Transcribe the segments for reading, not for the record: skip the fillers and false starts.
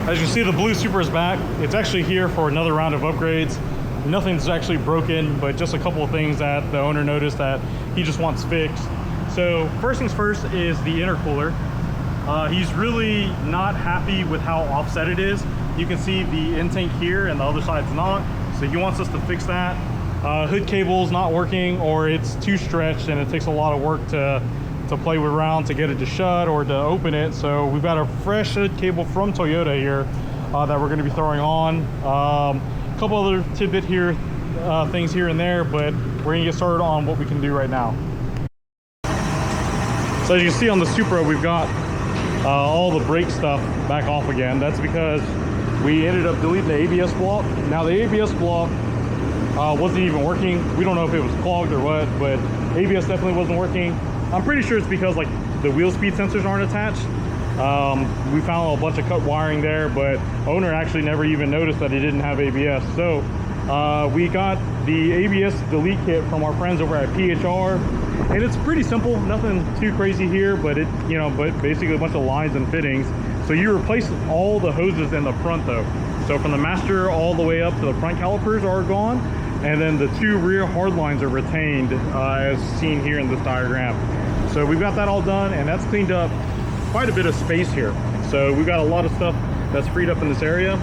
As you see, the blue Supra is back. It's actually here for another round of upgrades. Nothing's actually broken, but just a couple of things that the owner noticed that he just wants fixed. So first things first is the intercooler. He's really not happy with how offset it is. You can see the intake here and the other side's not. So he wants us to fix that. Hood cable's not working, or it's too stretched and it takes a lot of work to play around to get it to shut or to open it. So we've got a fresh hood cable from Toyota here that we're going to be throwing on. A couple other tidbit here, things here and there, but we're going to get started on what we can do right now. So as you can see on the Supra, we've got all the brake stuff back off again. That's because we ended up deleting the ABS block. Now the ABS block wasn't even working. We don't know if it was clogged or what, but ABS definitely wasn't working. I'm pretty sure it's because like the wheel speed sensors aren't attached. We found a bunch of cut wiring there, but owner actually never even noticed that he didn't have ABS. So we got the ABS delete kit from our friends over at PHR, and it's pretty simple, nothing too crazy here, but it, you know, but basically a bunch of lines and fittings. So you replace all the hoses in the front though. So from the master all the way up to the front calipers are gone, and then the two rear hard lines are retained as seen here in this diagram. So we've got that all done, and that's cleaned up quite a bit of space here. So we've got a lot of stuff that's freed up in this area.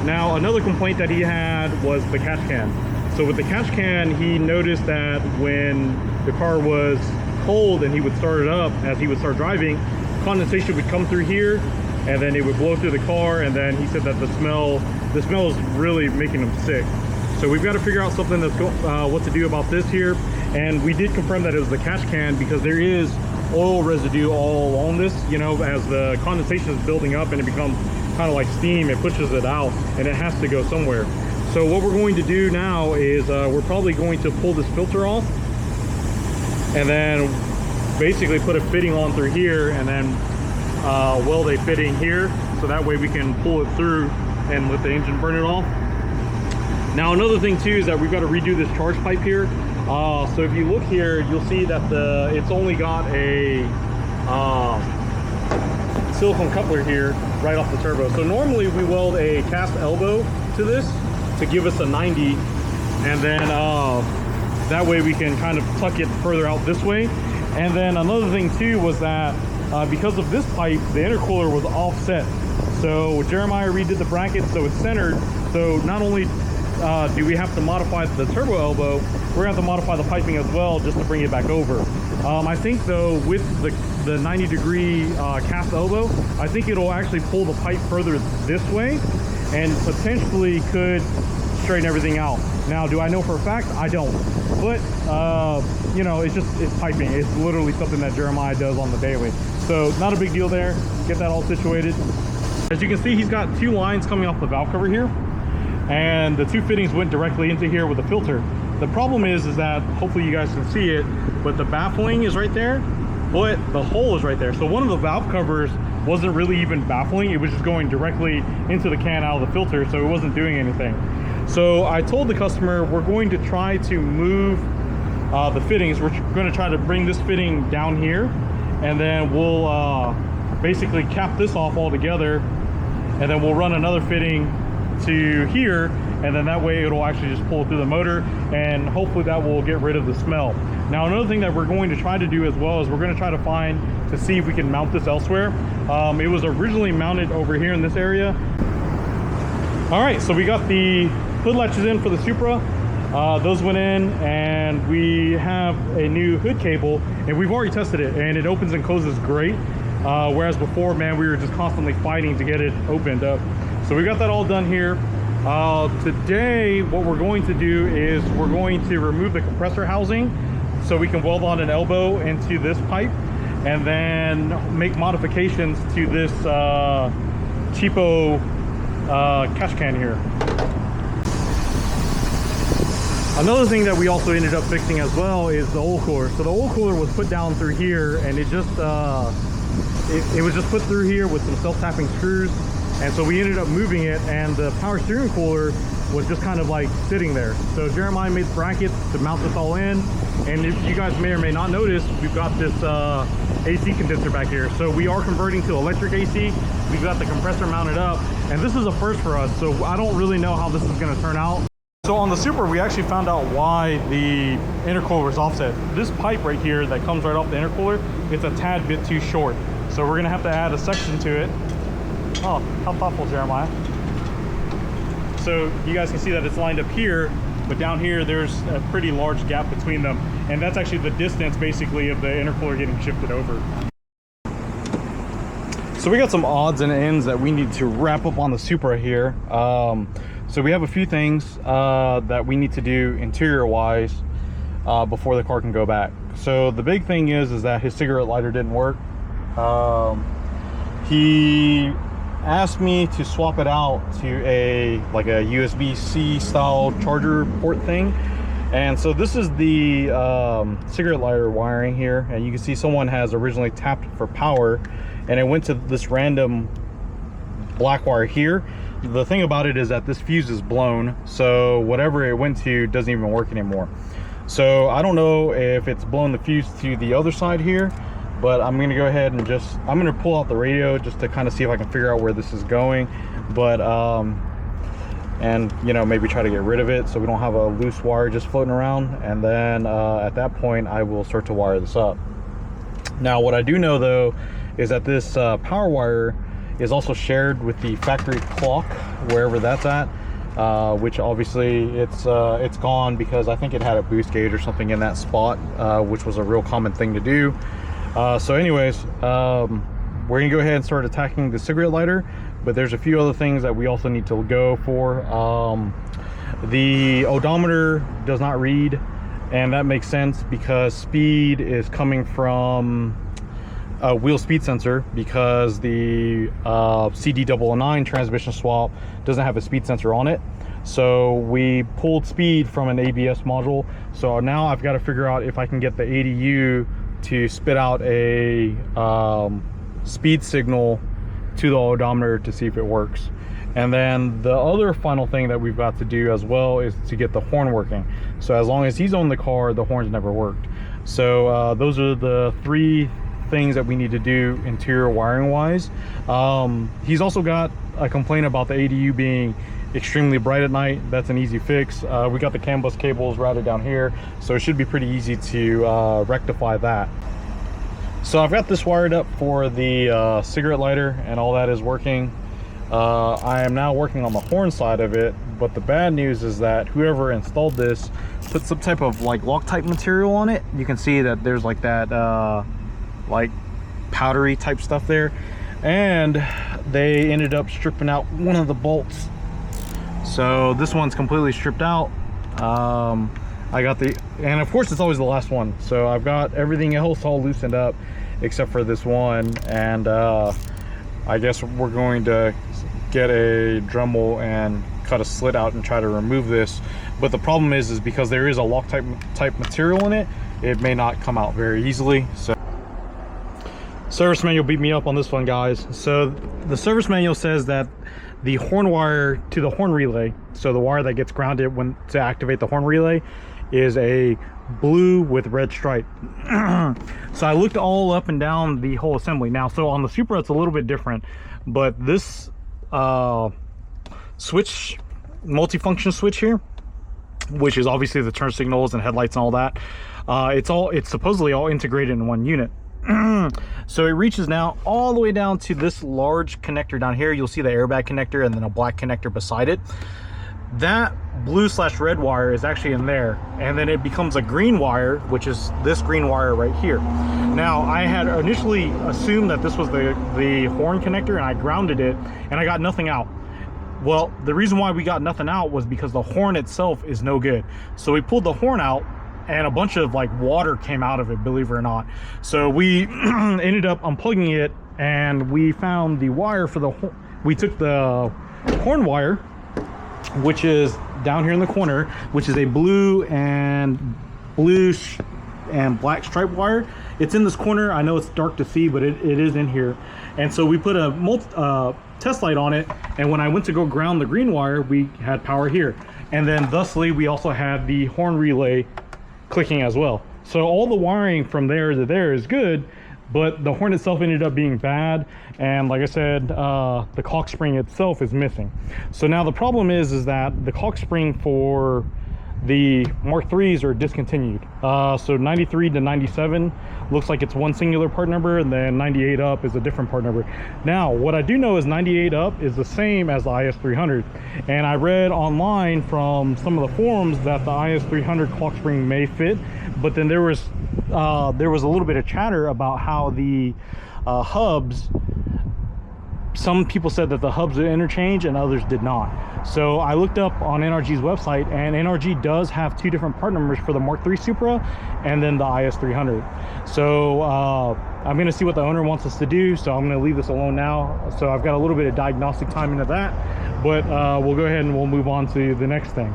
Now another complaint that he had was the catch can. So with the catch can, he noticed that when the car was cold and he would start it up, as he would start driving, condensation would come through here and then it would blow through the car, and then he said that the smell is really making him sick. So we've got to figure out something that's what to do about this here. And we did confirm that it was the catch can because there is oil residue all along this. You know, as the condensation is building up and it becomes kind of like steam, it pushes it out and it has to go somewhere. So what we're going to do now is we're probably going to pull this filter off and then basically put a fitting on through here, and then weld a fitting here, so that way we can pull it through and let the engine burn it off. Now another thing too is that we've got to redo this charge pipe here. So if you look here, you'll see that it's only got a silicone coupler here right off the turbo. So normally we weld a cast elbow to this to give us a 90, and then that way we can kind of tuck it further out this way. And then another thing too was that because of this pipe, the intercooler was offset. So Jeremiah redid the bracket so it's centered. So not only do we have to modify the turbo elbow, we're going to have to modify the piping as well just to bring it back over. I think though, with the 90-degree cast elbow, I think it'll actually pull the pipe further this way and potentially could straighten everything out. Now, do I know for a fact? I don't. But, you know, it's piping. It's literally something that Jeremiah does on the daily. So not a big deal there. Get that all situated. As you can see, he's got two lines coming off the valve cover here, and the two fittings went directly into here with the filter. The problem is that, hopefully you guys can see it, but the baffling is right there, but the hole is right there. So one of the valve covers wasn't really even baffling. It was just going directly into the can out of the filter, so it wasn't doing anything. So I told the customer we're going to try to move the fittings. We're going to try to bring this fitting down here, and then we'll basically cap this off altogether, and then we'll run another fitting to here, and then that way it'll actually just pull through the motor, and hopefully that will get rid of the smell. Now another thing that we're going to try to do as well is we're going to try to see if we can mount this elsewhere. It was originally mounted over here in this area. All right, so we got the hood latches in for the Supra. Those went in, and we have a new hood cable, and we've already tested it, and it opens and closes great. Whereas before, man, we were just constantly fighting to get it opened up. So we got that all done here. Today, what we're going to do is we're going to remove the compressor housing so we can weld on an elbow into this pipe, and then make modifications to this cheapo catch can here. Another thing that we also ended up fixing as well is the oil cooler. So the oil cooler was put down through here, and it just it was just put through here with some self-tapping screws. And so we ended up moving it, and the power steering cooler was just kind of like sitting there. So Jeremiah made brackets to mount this all in. And if you guys may or may not notice, we've got this AC condenser back here. So we are converting to electric AC. We've got the compressor mounted up, and this is a first for us, so I don't really know how this is going to turn out. So on the Supra, we actually found out why the intercooler is offset. This pipe right here that comes right off the intercooler, it's a tad bit too short. So we're going to have to add a section to it. Oh, how thoughtful, Jeremiah. So you guys can see that it's lined up here, but down here there's a pretty large gap between them, and that's actually the distance basically of the intercooler getting shifted over. So we got some odds and ends that we need to wrap up on the Supra here. So we have a few things that we need to do interior wise before the car can go back. So the big thing is that his cigarette lighter didn't work. He asked me to swap it out to a USB-C style charger port thing. And so this is the cigarette lighter wiring here, and you can see someone has originally tapped for power, and it went to this random black wire here. The thing about it is that this fuse is blown, so whatever it went to doesn't even work anymore. So I don't know if it's blown the fuse to the other side here, but I'm gonna go ahead and I'm gonna pull out the radio just to kind of see if I can figure out where this is going. But and you know, maybe try to get rid of it so we don't have a loose wire just floating around. And then at that point I will start to wire this up. Now what I do know though is that this power wire is also shared with the factory clock, wherever that's at, which obviously it's gone because I think it had a boost gauge or something in that spot, which was a real common thing to do. So anyways, we're gonna go ahead and start attacking the cigarette lighter, but there's a few other things that we also need to go for. The odometer does not read, and that makes sense because speed is coming from a wheel speed sensor, because the CD009 transmission swap doesn't have a speed sensor on it. So we pulled speed from an ABS module. So now I've got to figure out if I can get the ADU to spit out a speed signal to the odometer to see if it works. And then the other final thing that we've got to do as well is to get the horn working. So as long as he's on the car, the horn's never worked. So those are the three things that we need to do interior wiring wise. He's also got a complaint about the ADU being extremely bright at night. That's an easy fix. We got the CAN bus cables routed down here, so it should be pretty easy to rectify that. So I've got this wired up for the cigarette lighter, and all that is working. I am now working on the horn side of it, but the bad news is that whoever installed this put some type of like Loctite material on it. You can see that there's like that like powdery type stuff there, and they ended up stripping out one of the bolts. So this one's completely stripped out. I got and of course it's always the last one, so I've got everything else all loosened up except for this one. And I guess we're going to get a Dremel and cut a slit out and try to remove this. But the problem is because there is a Loctite type material in it, it may not come out very easily. So service manual beat me up on this one, guys. So the service manual says that the horn wire to the horn relay, so the wire that gets grounded to activate the horn relay, is a blue with red stripe. So I looked all up and down the whole assembly. Now, so on the Supra it's a little bit different, but this switch, multifunction switch here, which is obviously the turn signals and headlights and all that, it's supposedly all integrated in one unit. So it reaches now all the way down to this large connector down here. You'll see the airbag connector and then a black connector beside it. That blue/red wire is actually in there, and then it becomes a green wire, which is this green wire right here. Now I had initially assumed that this was the horn connector, and I grounded it and I got nothing out. Well, the reason why we got nothing out was because the horn itself is no good. So we pulled the horn out and a bunch of like water came out of it, believe it or not. So we ended up unplugging it, and we found the wire for the horn. We took the horn wire, which is down here in the corner, which is a blue and black stripe wire. It's in this corner. I know it's dark to see, but it is in here. And so we put a test light on it, and when I went to go ground the green wire, we had power here. And then thusly we also had the horn relay clicking as well. So all the wiring from there to there is good. but the horn itself ended up being bad, and like I said, the caulk spring itself is missing. So now the problem is that the caulk spring for the Mark IIIs are discontinued. So 93 to 97 looks like it's one singular part number, and then 98 up is a different part number. Now, what I do know is 98 up is the same as the IS300, and I read online from some of the forums that the IS300 caulk spring may fit, but then there was a little bit of chatter about how the hubs, some people said that the hubs would interchange and others did not. So I looked up on NRG's website, and NRG does have two different part numbers for the Mark III Supra and then the IS300. So I'm going to see what the owner wants us to do, so I'm going to leave this alone now. So I've got a little bit of diagnostic time into that, but we'll go ahead and we'll move on to the next thing.